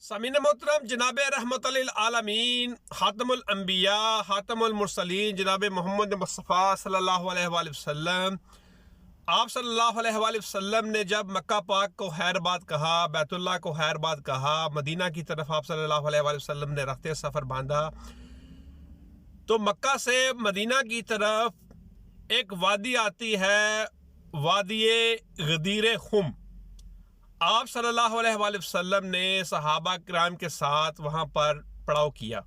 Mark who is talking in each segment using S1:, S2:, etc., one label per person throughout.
S1: سامعین محترم، جناب رحمت للعالمین، خاتم الانبیاء، خاتم المرسلین، جناب محمد مصطفیٰ صلی اللہ علیہ وآلہ وسلم، آپ صلی اللہ علیہ وآلہ وسلم نے جب مکہ پاک کو خیر بات کہا، بیت اللہ کو خیر بات کہا، مدینہ کی طرف آپ صلی اللہ علیہ وآلہ وسلم نے رخت سفر باندھا، تو مکہ سے مدینہ کی طرف ایک وادی آتی ہے، وادی غدیر خم۔ آپ صلی اللہ علیہ وآلہ وسلم نے صحابہ کرام کے ساتھ وہاں پر پڑاؤ کیا۔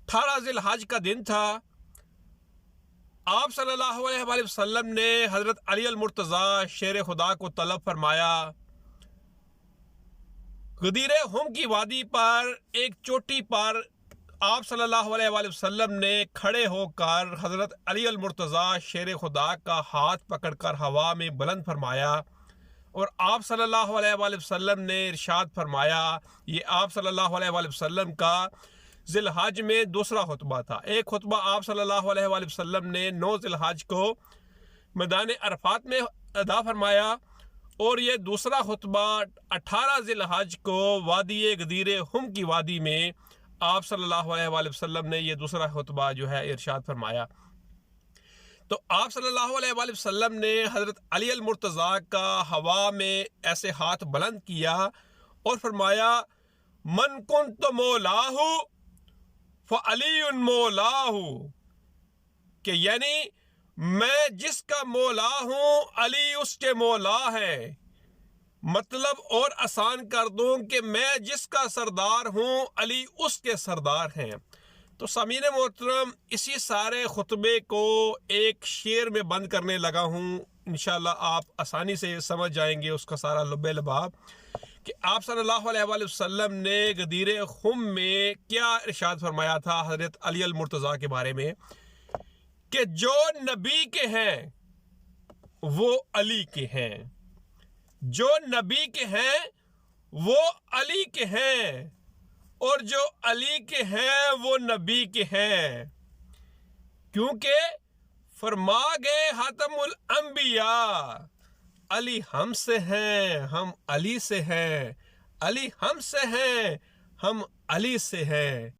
S1: 18 ذی الحج کا دن تھا۔ آپ صلی اللہ علیہ وآلہ وسلم نے حضرت علی المرتضیٰ شیر خدا کو طلب فرمایا۔ غدیر خم کی وادی پر ایک چوٹی پر آپ صلی اللہ علیہ وآلہ وسلم نے کھڑے ہو کر حضرت علی المرتضیٰ شیر خدا کا ہاتھ پکڑ کر ہوا میں بلند فرمایا، اور آپ صلی اللہ علیہ وآلہ وسلم نے ارشاد فرمایا، یہ آپ صلی اللہ علیہ وآلہ وسلم کا ذی الحج میں دوسرا خطبہ تھا۔ ایک خطبہ آپ صلی اللہ علیہ وآلہ وسلم نے 9 ذی الحج کو میدان عرفات میں ادا فرمایا، اور یہ دوسرا خطبہ 18 ذی الحج کو وادی غدیر خم کی وادی میں آپ صلی اللہ علیہ وآلہ وسلم نے یہ دوسرا خطبہ جو ہے ارشاد فرمایا۔ تو آپ صلی اللہ علیہ وآلہ وسلم نے حضرت علی المرتضیٰ کا ہوا میں ایسے ہاتھ بلند کیا اور فرمایا، من کنت مولاہ فعلی مولاہ، کہ یعنی میں جس کا مولا ہوں علی اس کے مولا ہے۔ مطلب اور آسان کر دوں کہ میں جس کا سردار ہوں علی اس کے سردار ہیں۔ تو سامعین محترم، اسی سارے خطبے کو ایک شعر میں بند کرنے لگا ہوں، انشاءاللہ آپ آسانی سے سمجھ جائیں گے اس کا سارا لب لباب، کہ آپ صلی اللہ علیہ وآلہ وسلم نے غدیر خم میں کیا ارشاد فرمایا تھا حضرت علی المرتضیٰ کے بارے میں، کہ جو نبی کے ہیں وہ علی کے ہیں، جو نبی کے ہیں وہ علی کے ہیں، اور جو علی کے ہیں وہ نبی کے ہیں، کیونکہ فرما گئے خاتم الانبیاء، علی ہم سے ہیں ہم علی سے ہیں، علی ہم سے ہیں ہم علی سے ہیں۔